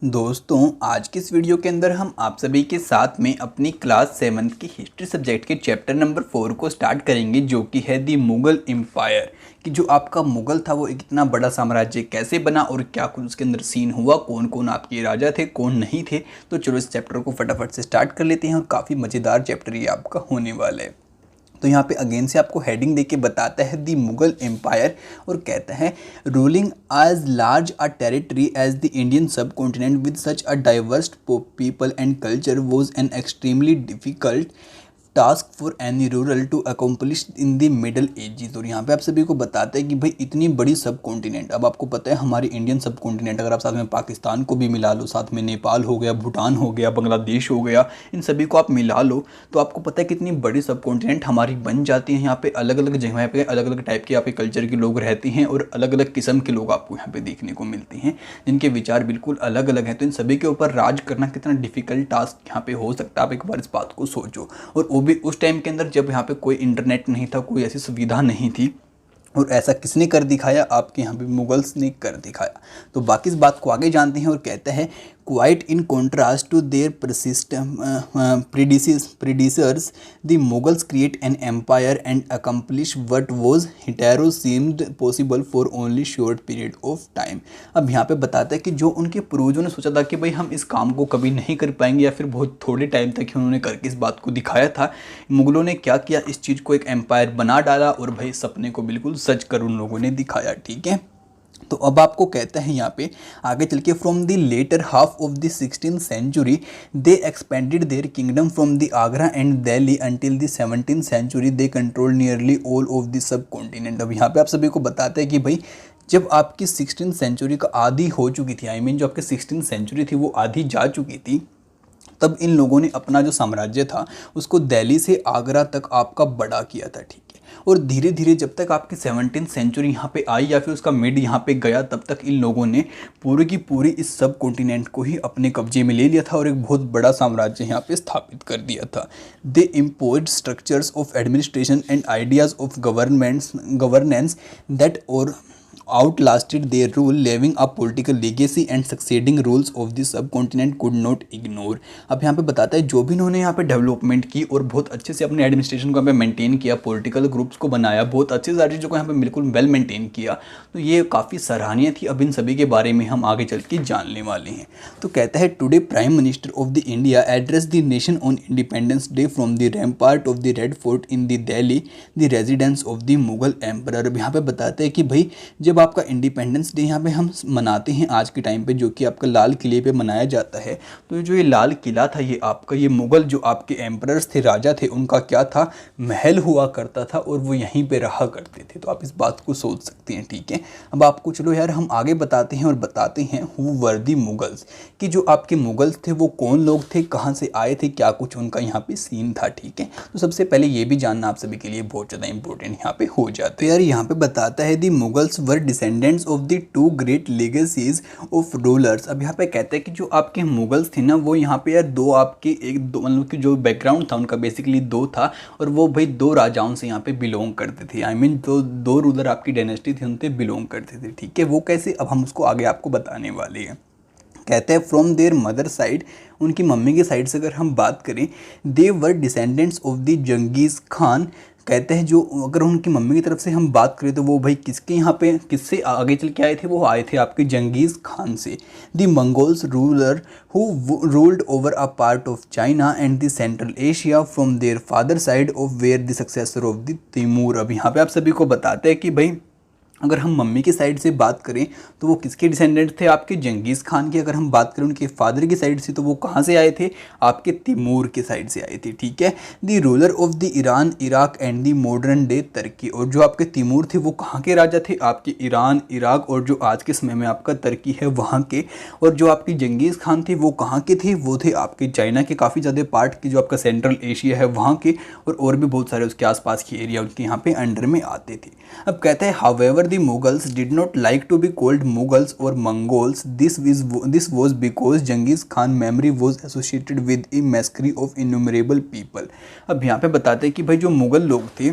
दोस्तों आज की इस वीडियो के अंदर हम आप सभी के साथ में अपनी क्लास 7 की हिस्ट्री सब्जेक्ट के चैप्टर नंबर 4 को स्टार्ट करेंगे, जो कि है दी मुगल एम्पायर। कि जो आपका मुगल था वो एक इतना बड़ा साम्राज्य कैसे बना और क्या कुछ उसके अंदर सीन हुआ, कौन कौन आपके राजा थे, कौन नहीं थे। तो चलो इस चैप्टर को फटाफट से स्टार्ट कर लेते हैं और काफ़ी मज़ेदार चैप्टर ये आपका होने वाला है। तो यहाँ पे अगेन से आपको हेडिंग देके बताता है दी मुगल एम्पायर और कहता है ruling as large a territory as the Indian subcontinent with such a diverse people and culture was an extremely difficult task for any ruler to accomplish in the middle ages. और यहाँ पे आप सभी को बताते हैं कि भाई इतनी बड़ी सब कॉन्टिनेंट, अब आपको पता है हमारी इंडियन सब कॉन्टिनेंट, अगर आप साथ में पाकिस्तान को भी मिला लो, साथ में नेपाल हो गया, भूटान हो गया, बांग्लादेश हो गया, इन सभी को आप मिला लो तो आपको पता है कितनी बड़ी सब कॉन्टिनेंट हमारी बन जाती है। यहाँ पे अलग अलग जगह पे अलग अलग टाइप के यहाँ पे कल्चर के लोग रहते हैं और अलग अलग किस्म के लोग आपको यहाँ पे देखने को मिलते हैं जिनके विचार बिल्कुल अलग अलग हैं। तो इन सभी के ऊपर राज करना कितना डिफिकल्ट टास्क यहाँ पे हो सकता है, आप एक बार इस बात को सोचो। और वो भी उस टाइम के अंदर जब यहाँ पे कोई इंटरनेट नहीं था, कोई ऐसी सुविधा नहीं थी। और ऐसा किसने कर दिखाया? आपके यहाँ पे मुगल्स ने कर दिखाया। तो बाकी इस बात को आगे जानते हैं और कहते हैं quite in contrast to their predecessors the Mughals create an empire and accomplish what was hitherto seemed possible for only short period of time। अब यहाँ पे बताता है कि जो उनके पूर्वजों ने सोचा था कि भाई हम इस काम को कभी नहीं कर पाएंगे या फिर बहुत थोड़े टाइम तक ही उन्होंने करके इस बात को दिखाया था, मुगलों ने क्या किया, इस चीज़ को एक एम्पायर बना डाला और भाई सपने को बिल्कुल सच कर उन लोगों ने दिखाया। ठीक है, तो अब आपको कहता है यहाँ पे आगे चल के from the latter half of the 16th century they expanded their kingdom from the Agra and Delhi until the 17th century they control nearly all of the subcontinent. अब यहाँ पे आप सभी को बताते हैं कि भाई जब आपकी 16th सेंचुरी का आधी हो चुकी थी, आई मीन जो आपकी 16th सेंचुरी थी वो आधी जा चुकी थी, तब इन लोगों ने अपना जो साम्राज्य था उसको दिल्ली से आगरा तक आपका बड़ा किया था। ठीक है, और धीरे धीरे जब तक आपकी 17th सेंचुरी यहाँ पे आई या फिर उसका मिड यहाँ पे गया, तब तक इन लोगों ने पूरी की पूरी इस सब कॉन्टिनेंट को ही अपने कब्जे में ले लिया था और एक बहुत बड़ा साम्राज्य यहाँ पे स्थापित कर दिया था। दे impose structures of administration and ideas of governance that और outlasted their rule, leaving a political legacy and succeeding rules of the subcontinent could not ignore। अब यहाँ पे बताता है जो भी इन्होंने यहाँ पे डेवलपमेंट की और बहुत अच्छे से अपने एडमिनिस्ट्रेशन को यहाँ पे मेंटेन किया, पॉलिटिकल ग्रुप्स को बनाया, बहुत अच्छे सारी चीज़ों को यहाँ पे बिल्कुल वेल मेंटेन किया, तो ये काफ़ी सराहनीय थी। अब इन सभी के बारे में हम आगे चल के जानने वाले हैं। तो कहता है today prime minister of the India address the nation on independence day from the rampart of the red fort in the Delhi the residence of the Mughal emperor. अब यहाँ पे बताते हैं कि भाई जब आपका इंडिपेंडेंस डे यहाँ पे हम मनाते हैं आज के टाइम पे, जो कि आपका लाल किले पे मनाया जाता है, तो जो ये लाल किला था ये आपका, ये मुगल जो आपके एम्परर्स थे, राजा थे, उनका क्या था, महल हुआ करता था और वो यहीं पे रहा करते थे। तो आप इस बात को सोच सकते हैं। ठीक है, अब आपको चलो यार हम आगे बताते हैं और बताते हैं हु वर दी मुगल्स, कि जो आपके मुगल्स थे वो कौन लोग थे, कहाँ से आए थे, क्या कुछ उनका यहाँ पे सीन था। ठीक है, तो सबसे पहले ये भी जानना आप सभी के लिए बहुत ज़्यादा इंपॉर्टेंट यहाँ पे हो जाता है। यार यहाँ पे बताता है the Mughals were descendants of the two great legacies of rulers. अब यहाँ पे कहते हैं कि जो आपके मुगल्स थे ना वो यहाँ पे यार दो आपके एक दो मतलब कि जो बैकग्राउंड था उनका बेसिकली दो था, और वो भाई दो राजाओं से यहाँ पे बिलोंग करते थे। आई मीन दो रूलर आपकी डायनेस्टी थी उनसे बिलोंग करते थे। ठीक है, वो कैसे, अब हम उसको आगे आपको बताने वाले हैं। कहते हैं फ्रॉम देयर मदर साइड, उनकी मम्मी के साइड से अगर हम बात करें, दे वर डिसेंडेंट्स ऑफ द जंगीज़ खान। कहते हैं जो अगर उनकी मम्मी की तरफ से हम बात करें तो वो भाई किसके यहाँ पे किससे आगे चल के आए थे, वो आए थे आपके जंगीज़ खान से। The Mongols ruler who ruled over a part of China and the central Asia from their father side of where the successor of the Timur. अब यहाँ पे आप सभी को बताते हैं कि भाई अगर हम मम्मी की साइड से बात करें तो वो किसके डिसेंडेंट थे, आपके जंगीज़ खान की। अगर हम बात करें उनके फादर की साइड से तो वो कहाँ से आए थे, आपके तैमूर के साइड से आए थे। ठीक है, the ruler of the Iran Iraq and the modern day Turkey. और जो आपके तैमूर थे वो कहाँ के राजा थे, आपके ईरान इराक और जो आज के समय में आपका तुर्की है वहाँ के। और जो आपके जंगीज़ खान थे वो कहाँ के थे, वो थे आपके चाइना के काफ़ी ज़्यादा पार्ट के, जो आपका सेंट्रल एशिया है वहाँ के, और भी बहुत सारे उसके आसपास के एरिया उनके यहाँ पे अंडर में आते थे। अब कहते हैं however the Mughals did not like to be called Mughals or Mongols. This was because Genghis Khan memory was associated with a massacre of innumerable people। अब यहाँ पे बताते हैं कि भाई जो मुगल लोग थे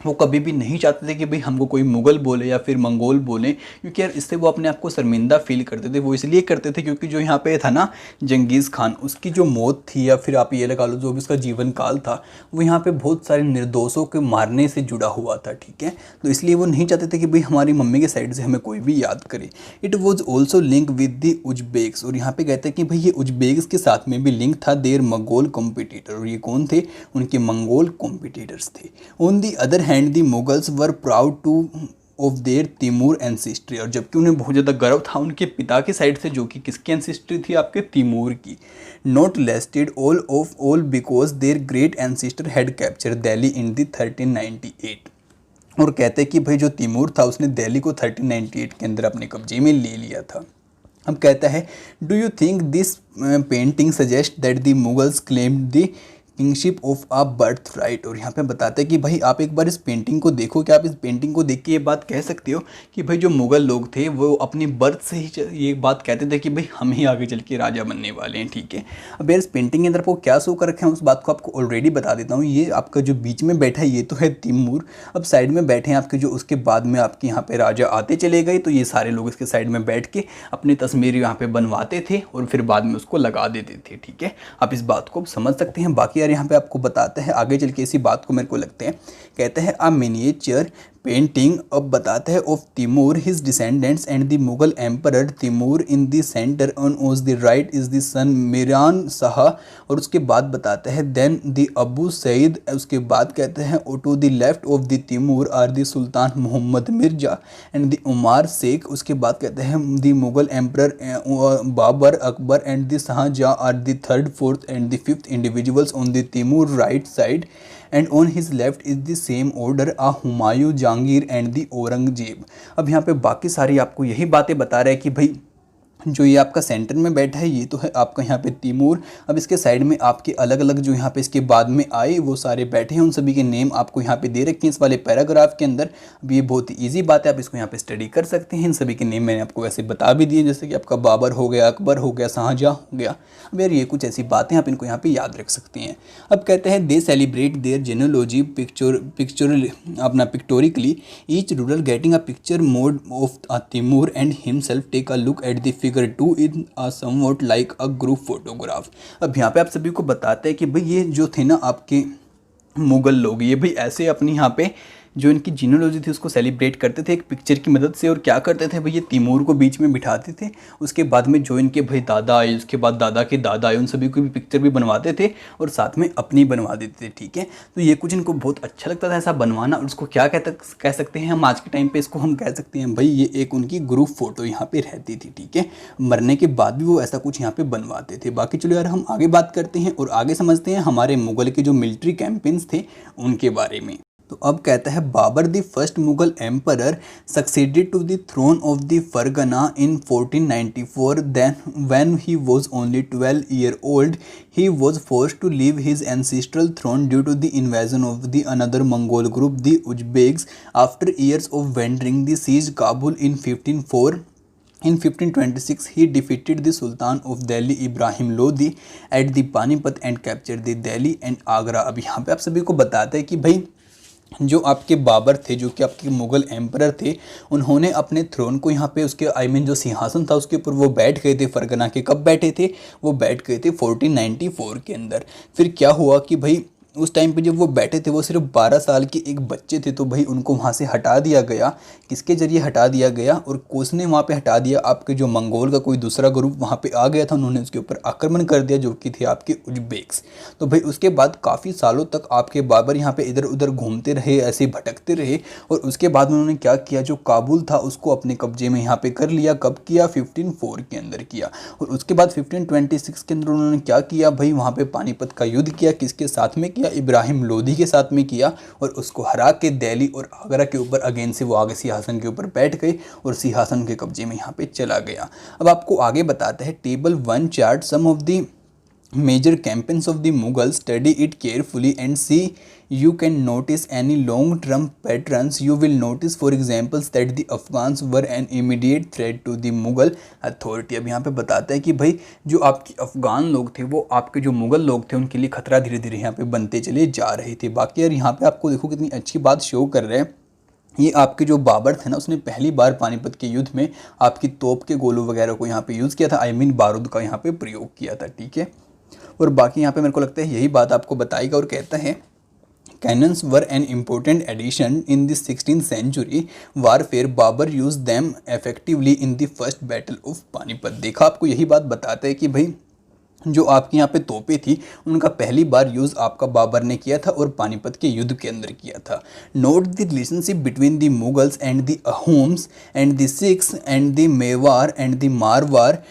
वो कभी भी नहीं चाहते थे कि भाई हमको कोई मुग़ल बोले या फिर मंगोल बोले, क्योंकि यार इससे वो अपने आप को शर्मिंदा फील करते थे। वो इसलिए करते थे क्योंकि जो यहाँ पे था ना जंगीज़ खान, उसकी जो मौत थी या फिर आप ये लगा लो जो भी उसका जीवन काल था, वो यहाँ पे बहुत सारे निर्दोषों के मारने से जुड़ा हुआ था, ठीक है। तो इसलिए वो नहीं चाहते थे कि भाई हमारी मम्मी के साइड से हमें कोई भी याद करे। It was also link with the Uzbeks, और यहाँ पे कहते हैं कि भाई ये उज्बेक्स के साथ में भी लिंक था देयर मंगोल कॉम्पिटिटर, और ये कौन थे, उनके मंगोल कॉम्पिटिटर्स थे। On the other hand the Mughals were proud two of their Timur ancestry, और जबकि उन्हें बहुत ज़्यादा गर्व था उनके पिता की साइड से, जो कि किसकी एंसिस्ट्री थी, आपके तिमूर की। Not least all of all because their great ancestor had capture Delhi in the 1398, और कहते हैं कि भाई जो तिमूर था उसने दिल्ली को 1398 के अंदर अपने कब्जे में ले लिया था। अब कहता है, do you think this painting suggest that the Mughals claimed the kingship of a birth right, और यहाँ पे बताते हैं कि भाई आप एक बार इस पेंटिंग को देखो, कि आप इस पेंटिंग को देख के ये बात कह सकते हो कि भाई जो मुग़ल लोग थे वो अपनी बर्थ से ही ये बात कहते थे कि भाई हम ही आगे चल के राजा बनने वाले हैं, ठीक है। अब यार इस पेंटिंग के अंदर आपको क्या शो कर रखे हैं उस बात को आपको ऑलरेडी बता देता हूँ। ये आपका जो बीच में बैठा है ये तो है तिमूर, अब साइड में बैठे हैं आपके जो उसके बाद में आपके यहाँ पे राजा आते चले गए, तो ये सारे लोग इसके साइड में बैठ के अपनी तस्वीर यहाँ पे बनवाते थे और फिर बाद में उसको लगा देते थे, ठीक है। आप इस बात को समझ सकते हैं। बाकी यार यहाँ पे आपको बताते हैं आगे चल के इसी बात को मेरे को लगते हैं, कहते हैं अ मिनिएचर पेंटिंग अब बताते हैं of Timur his descendants and the Mughal emperor Timur in the centre on ओज द राइट इज द सन मिरान शाह, और उसके बाद बताते हैं देन द अबू सईद, उसके बाद कहते हैं to the left of the Timur are the Sultan Muhammad Mirza and the Umar Shaikh, उसके बाद कहते हैं the Mughal emperor Babur Akbar and the Shah Jahan are the third fourth and the fifth individuals on the Timur right side and on his left is the same order ah Humayun Jahangir and the Aurangzeb. अब यहाँ पे बाकी सारी आपको यही बातें बता रहे हैं कि भाई जो ये आपका सेंटर में बैठा है ये तो है आपका यहाँ पे तिमूर। अब इसके साइड में आपके अलग अलग जो यहाँ पे इसके बाद में आए वो सारे बैठे हैं, उन सभी के नेम आपको यहाँ पे दे रखे हैं इस वाले पैराग्राफ के अंदर। अब ये बहुत ही ईजी बात है, आप इसको यहाँ पे स्टडी कर सकते हैं। इन सभी के नेम मैंने आपको वैसे बता भी दिए, जैसे कि आपका बाबर हो गया, अकबर हो गया, शाहजहाँ हो गया। अब यार ये कुछ ऐसी बातें आप इनको यहाँ पे याद रख सकते हैं। अब कहते हैं दे सेलिब्रेट देयर जेनोलॉजी अपना pictorially each ruler getting a picture mode of Timur and himself take a look at the figure 2 in a somewhat like a group photograph. अब यहाँ पे आप सभी को बताते हैं कि भाई ये जो थे ना आपके मुग़ल लोग, ये भाई ऐसे अपनी यहाँ पे जो इनकी जीनोलॉजी थी उसको सेलिब्रेट करते थे एक पिक्चर की मदद से। और क्या करते थे भाई, ये तिमूर को बीच में बिठाते थे, उसके बाद में जो इनके भाई दादा आए, उसके बाद दादा के दादा आए, उन सभी को भी पिक्चर भी बनवाते थे और साथ में अपनी बनवा देते थे, ठीक है। तो ये कुछ इनको बहुत अच्छा लगता था ऐसा बनवाना, और उसको क्या कह सकते हैं हम आज के टाइम पर, इसको हम कह सकते हैं भाई ये एक उनकी ग्रुप फोटो यहाँ पर रहती थी, ठीक है। मरने के बाद भी वो ऐसा कुछ यहाँ पर बनवाते थे। बाकी चलो यार हम आगे बात करते हैं और आगे समझते हैं हमारे मुग़ल के जो मिलिट्री कैंपेन्स थे उनके बारे में। तो अब कहता है Babur the first Mughal emperor succeeded to the throne of the Fergana in 1494। Then when he was only 12 year old he was forced to leave his ancestral throne due to the invasion of the another Mongol group the Uzbeks after years of wandering the seize Kabul in 1504। In 1526, he defeated the Sultan of Delhi Ibrahim Lodi at the Panipat and captured the Delhi and Agra। अब यहाँ पे आप सभी को बताते हैं कि भाई जो आपके बाबर थे, जो कि आपके मुग़ल एम्परर थे, उन्होंने अपने थ्रोन को यहाँ पे उसके जो सिंहासन था उसके ऊपर वो बैठ गए थे फरगना के। कब बैठे थे, वो बैठ गए थे 1494 के अंदर। फिर क्या हुआ कि भाई उस टाइम पे जब वो बैठे थे वो सिर्फ 12 साल के एक बच्चे थे, तो भाई उनको वहाँ से हटा दिया गया। किसके ज़रिए हटा दिया गया, और किसने वहाँ पे हटा दिया, आपके जो मंगोल का कोई दूसरा ग्रुप वहाँ पे आ गया था, उन्होंने उसके ऊपर आक्रमण कर दिया, जो कि थे आपके उज्बेक्स। तो भाई उसके बाद काफ़ी सालों तक आपके बाबर यहाँ पे इधर उधर घूमते रहे, ऐसे भटकते रहे, और उसके बाद उन्होंने क्या किया, जो काबुल था उसको अपने कब्जे में यहाँ पे कर लिया। कब किया, 1504 के अंदर किया। और उसके बाद 1526 के अंदर उन्होंने क्या किया भाई, वहाँ पे पानीपत का युद्ध किया। किसके साथ में किया, इब्राहिम लोधी के साथ में किया, और उसको हरा के दिल्ली और आगरा के ऊपर अगेन से वो आगे सिंहासन के ऊपर बैठ गए और सिंहासन के कब्जे में यहाँ पे चला गया। अब आपको आगे बताते हैं table 1 chart some of the major campaigns of the Mughals. Study it carefully and see you can notice any long-term patterns. You will notice, for examples, that the Afghans were an immediate threat to the Mughal authority. अब यहाँ पे बताता है कि भाई जो आपके अफ़गान लोग थे वो आपके जो मुग़ल लोग थे उनके लिए खतरा धीरे धीरे यहाँ पे बनते चले जा रहे थे। बाकी यार यहाँ पे आपको देखो कितनी अच्छी बात शो कर रहे हैं। ये आपके जो बाबर थे ना, उसने पहली बार पानीपत के युद्ध में आपकी तोप के गोलों वगैरह को यहाँ पे यूज़ किया था, आई मीन बारूद का यहाँ पे प्रयोग किया था, ठीक है। और बाकी यहाँ पे मेरे को लगता है यही बात आपको बताएगा और कहता है cannons were an important addition in the 16th century warfare. Babar used them effectively in the first battle of Panipat. देखा, आपको यही बात बताता है कि भाई जो आपके यहाँ पे तोपें थी उनका पहली बार यूज़ आपका बाबर ने किया था और पानीपत के युद्ध के अंदर किया था। Note the relationship between the Mughals and the Ahoms and the Sikhs and the Mewar and the मारवार.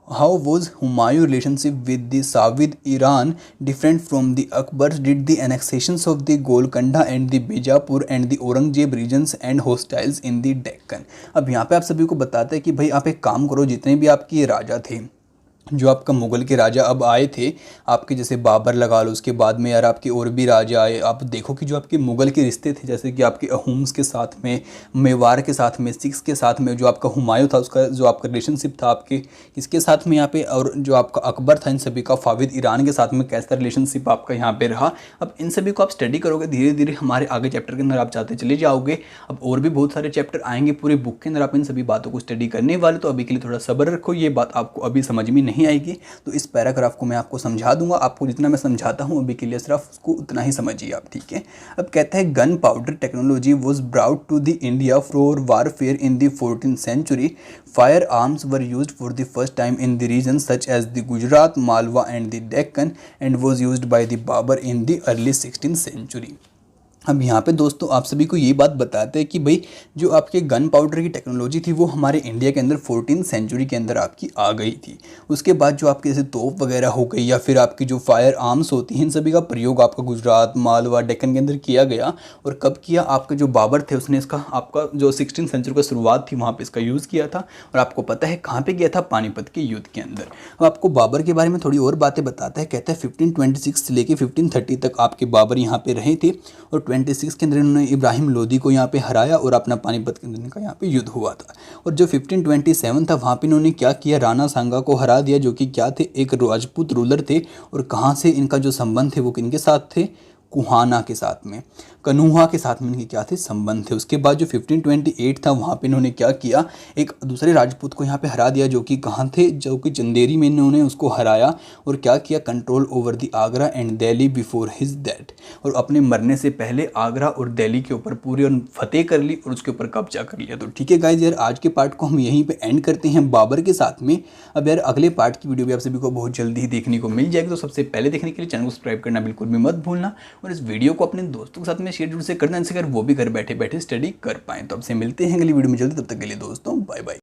How was Humayun relationship with the Savid Iran different from the Akbar's? Did the annexations of the Golconda and the Bijapur and the Aurangzeb regions and hostiles in the Deccan? अब यहाँ पे आप सभी को बताते हैं कि भाई आप एक काम करो, जितने भी आपके राजा थे, जो आपका मुग़ल के राजा अब आए थे आपके, जैसे बाबर लगा लो, उसके बाद में यार आपके और भी राजा आए, आप देखो कि जो आपके मुग़ल के रिश्ते थे, जैसे कि आपके अहूम्स के साथ में, मेवार के साथ में, सिख्स के साथ में, जो आपका हुमायूं था उसका जो आपका रिलेशनशिप था आपके इसके साथ में यहाँ पे, और जो आपका अकबर था इन सभी का फाविद ईरान के साथ में कैसा रिलेशनशिप आपका यहाँ पे रहा। अब इन सभी को आप स्टडी करोगे धीरे धीरे हमारे आगे चैप्टर के अंदर आप जाते चले जाओगे। अब और भी बहुत सारे चैप्टर आएंगे पूरे बुक के अंदर, आप इन सभी बातों को स्टडी करने वाले, तो अभी के लिए थोड़ा सब्र रखो, ये बात आपको अभी समझ में नहीं आएगी तो इस पैराग्राफ को मैं आपको समझा दूंगा। आपको जितना मैं समझाता हूँ अभी के लिए सिर्फ उसको उतना ही समझिए आप, ठीक है। अब कहता है gun powder technology was brought to the India for warfare in the 14th century. Fire arms were used for the first time in the region such as the Gujarat, Malwa and the Deccan and was used by the Babur in the early 16th century. अब यहाँ पे दोस्तों आप सभी को ये बात बताते हैं कि भाई जो आपके गन पाउडर की टेक्नोलॉजी थी वो हमारे इंडिया के अंदर 14th सेंचुरी के अंदर आपकी आ गई थी। उसके बाद जो आपके जैसे तोप वगैरह हो गई या फिर आपकी जो फायर आर्म्स होती हैं इन सभी का प्रयोग आपका गुजरात, मालवा, डेक्कन के अंदर किया गया। और कब किया? आपके जो बाबर थे उसने इसका आपका जो 16th सेंचुरी का शुरुआत थी वहाँ पर इसका यूज़ किया था। और आपको पता है कहाँ पर किया था? पानीपत के युद्ध के अंदर। अब आपको बाबर के बारे में थोड़ी और बातें बताता है। कहता है 1526 से लेकर 1530 तक आपके बाबर यहाँ पे रहे थे और 26 के अंदर इन्होंने इब्राहिम लोदी को यहाँ पे हराया और अपना पानीपत के अंदर इनका यहाँ पे युद्ध हुआ था। और जो 1527 था वहाँ पे इन्होंने क्या किया? राणा सांगा को हरा दिया, जो कि क्या थे? एक राजपूत रूलर थे। और कहाँ से इनका जो संबंध थे वो किनके साथ थे? कुहाना के साथ में, कन्हुआ के साथ में इनके क्या थे? संबंध थे। उसके बाद जो 1528 था वहाँ पे इन्होंने क्या किया? एक दूसरे राजपूत को यहाँ पे हरा दिया, जो कि कहाँ थे? जो कि चंदेरी में इन्होंने उसको हराया। और क्या किया? Control over the Agra and Delhi before his death. और अपने मरने से पहले आगरा और दिल्ली के ऊपर पूरी फतेह कर ली और उसके ऊपर कब्जा कर लिया। तो ठीक है गाइज, यार आज के पार्ट को हम यहीं पर एंड करते हैं बाबर के साथ में। अब यार अगले पार्ट की वीडियो भी आप सभी को बहुत जल्दी ही देखने को मिल जाएगी। तो सबसे पहले देखने के लिए चैनल को सब्सक्राइब करना बिल्कुल भी मत भूलना और इस वीडियो को अपने दोस्तों के साथ में शेयर जरूर से करना, जिससे अगर वो भी घर बैठे बैठे स्टडी कर पाएं। तो आपसे मिलते हैं अगली वीडियो में जल्दी, तब तक के लिए दोस्तों बाय बाय।